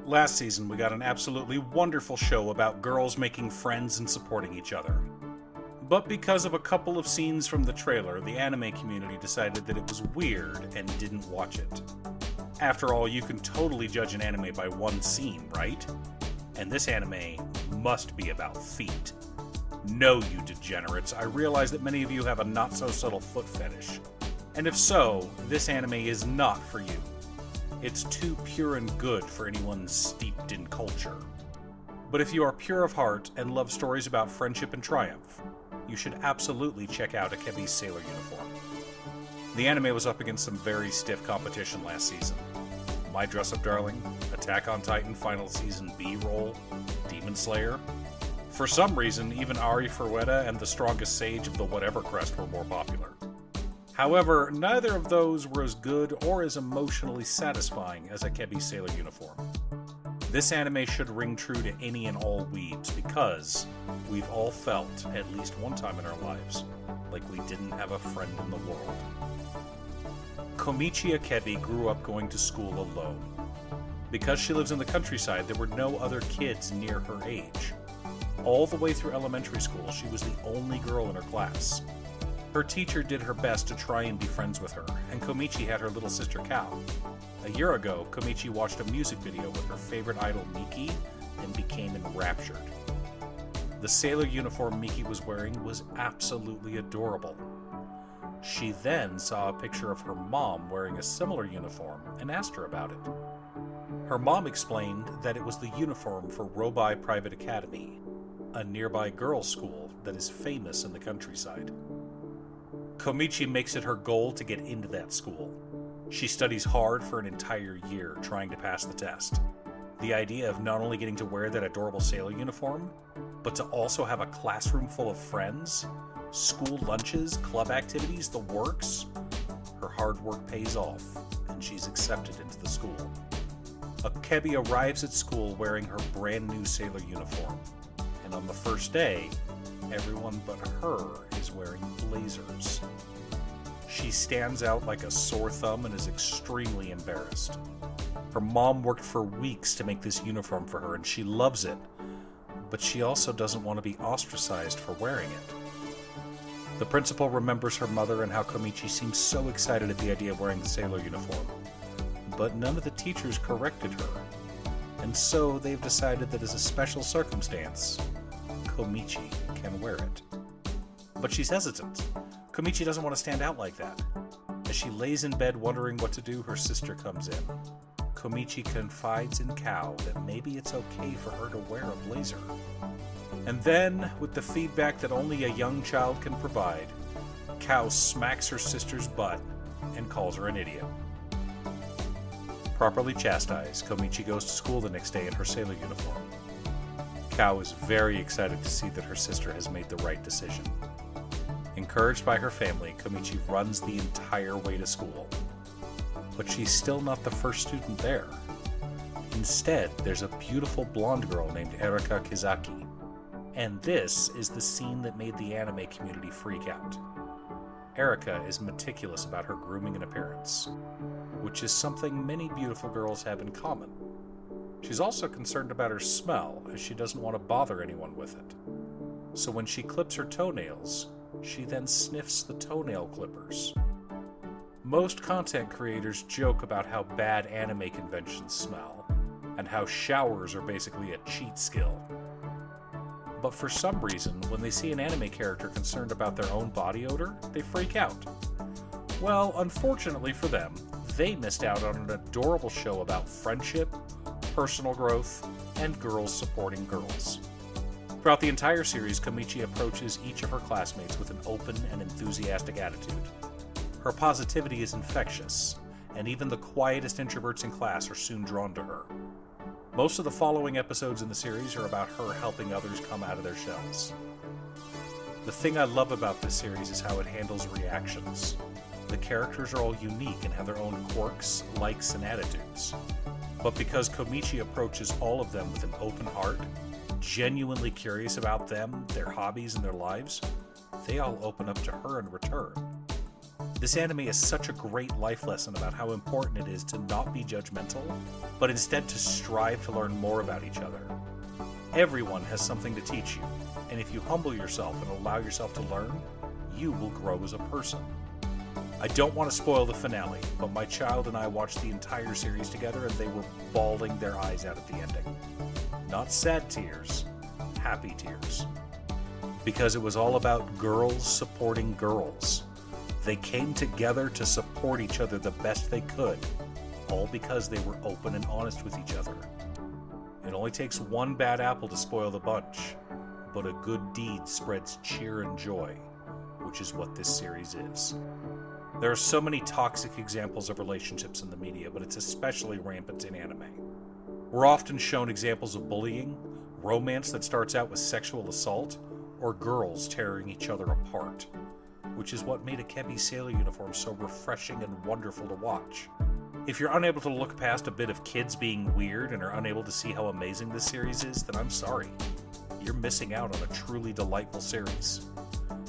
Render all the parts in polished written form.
Last season, we got an absolutely wonderful show about girls making friends and supporting each other. But because of a couple of scenes from the trailer, the anime community decided that it was weird and didn't watch it. After all, you can totally judge an anime by one scene, right? And this anime must be about feet. No, you degenerates, I realize that many of you have a not-so-subtle foot fetish. And if so, this anime is not for you. It's too pure and good for anyone steeped in culture. But if you are pure of heart and love stories about friendship and triumph, you should absolutely check out Akebi's Sailor Uniform. The anime was up against some very stiff competition last season. My Dress Up Darling, Attack on Titan Final Season B-Roll, Demon Slayer. For some reason, even Ari Ferwetta and the Strongest Sage of the Whatever Crest were more popular. However, neither of those were as good or as emotionally satisfying as Akebi's Sailor Uniform. This anime should ring true to any and all weebs because we've all felt, at least one time in our lives, like we didn't have a friend in the world. Komichi Akebi grew up going to school alone. Because she lives in the countryside, there were no other kids near her age. All the way through elementary school, she was the only girl in her class. Her teacher did her best to try and be friends with her, and Komichi had her little sister Kao. A year ago, Komichi watched a music video with her favorite idol Miki and became enraptured. The sailor uniform Miki was wearing was absolutely adorable. She then saw a picture of her mom wearing a similar uniform and asked her about it. Her mom explained that it was the uniform for Robai Private Academy, a nearby girls' school that is famous in the countryside. Komichi makes it her goal to get into that school. She studies hard for an entire year trying to pass the test. The idea of not only getting to wear that adorable sailor uniform, but to also have a classroom full of friends, school lunches, club activities, the works, her hard work pays off, and she's accepted into the school. Akebi arrives at school wearing her brand new sailor uniform, and on the first day, everyone but her is wearing blazers. She stands out like a sore thumb and is extremely embarrassed. Her mom worked for weeks to make this uniform for her and she loves it, but she also doesn't want to be ostracized for wearing it. The principal remembers her mother and how Komichi seems so excited at the idea of wearing the sailor uniform, but none of the teachers corrected her, and so they've decided that as a special circumstance, Komichi can wear it. But she's hesitant. Komichi doesn't want to stand out like that. As she lays in bed wondering what to do, her sister comes in. Komichi confides in Kao that maybe it's okay for her to wear a blazer. And then, with the feedback that only a young child can provide, Kao smacks her sister's butt and calls her an idiot. Properly chastised, Komichi goes to school the next day in her sailor uniform. Kao is very excited to see that her sister has made the right decision. Encouraged by her family, Komichi runs the entire way to school. But she's still not the first student there. Instead, there's a beautiful blonde girl named Erika Kizaki. And this is the scene that made the anime community freak out. Erika is meticulous about her grooming and appearance, which is something many beautiful girls have in common. She's also concerned about her smell, as she doesn't want to bother anyone with it. So when she clips her toenails, she then sniffs the toenail clippers. Most content creators joke about how bad anime conventions smell, and how showers are basically a cheat skill. But for some reason, when they see an anime character concerned about their own body odor, they freak out. Well, unfortunately for them, they missed out on an adorable show about friendship, personal growth, and girls supporting girls. Throughout the entire series, Komichi approaches each of her classmates with an open and enthusiastic attitude. Her positivity is infectious, and even the quietest introverts in class are soon drawn to her. Most of the following episodes in the series are about her helping others come out of their shells. The thing I love about this series is how it handles reactions. The characters are all unique and have their own quirks, likes, and attitudes. But because Komichi approaches all of them with an open heart, genuinely curious about them, their hobbies, and their lives, they all open up to her in return. This anime is such a great life lesson about how important it is to not be judgmental, but instead to strive to learn more about each other. Everyone has something to teach you, and if you humble yourself and allow yourself to learn, you will grow as a person. I don't want to spoil the finale, but my child and I watched the entire series together and they were bawling their eyes out at the ending. Not sad tears, happy tears. Because it was all about girls supporting girls. They came together to support each other the best they could, all because they were open and honest with each other. It only takes one bad apple to spoil the bunch, but a good deed spreads cheer and joy, which is what this series is. There are so many toxic examples of relationships in the media, but it's especially rampant in anime. We're often shown examples of bullying, romance that starts out with sexual assault, or girls tearing each other apart, which is what made Akebi's sailor uniform so refreshing and wonderful to watch. If you're unable to look past a bit of kids being weird and are unable to see how amazing this series is, then I'm sorry. You're missing out on a truly delightful series.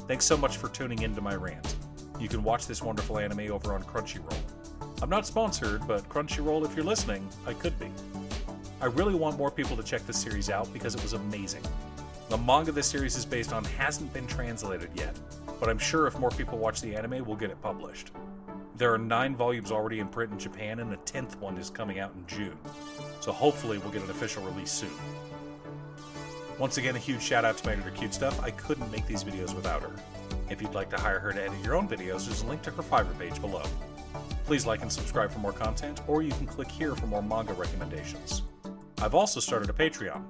Thanks so much for tuning in to my rant. You can watch this wonderful anime over on Crunchyroll. I'm not sponsored, but Crunchyroll, if you're listening, I could be. I really want more people to check this series out because it was amazing. The manga this series is based on hasn't been translated yet, but I'm sure if more people watch the anime, we'll get it published. There are 9 volumes already in print in Japan, and a 10th one is coming out in June, so hopefully we'll get an official release soon. Once again, a huge shout out to my editor Cute Stuff. I couldn't make these videos without her. If you'd like to hire her to edit your own videos, there's a link to her Fiverr page below. Please like and subscribe for more content, or you can click here for more manga recommendations. I've also started a Patreon.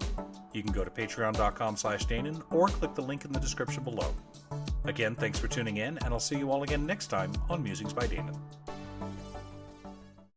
You can go to patreon.com/Danon or click the link in the description below. Again, thanks for tuning in, and I'll see you all again next time on Musings by Danon.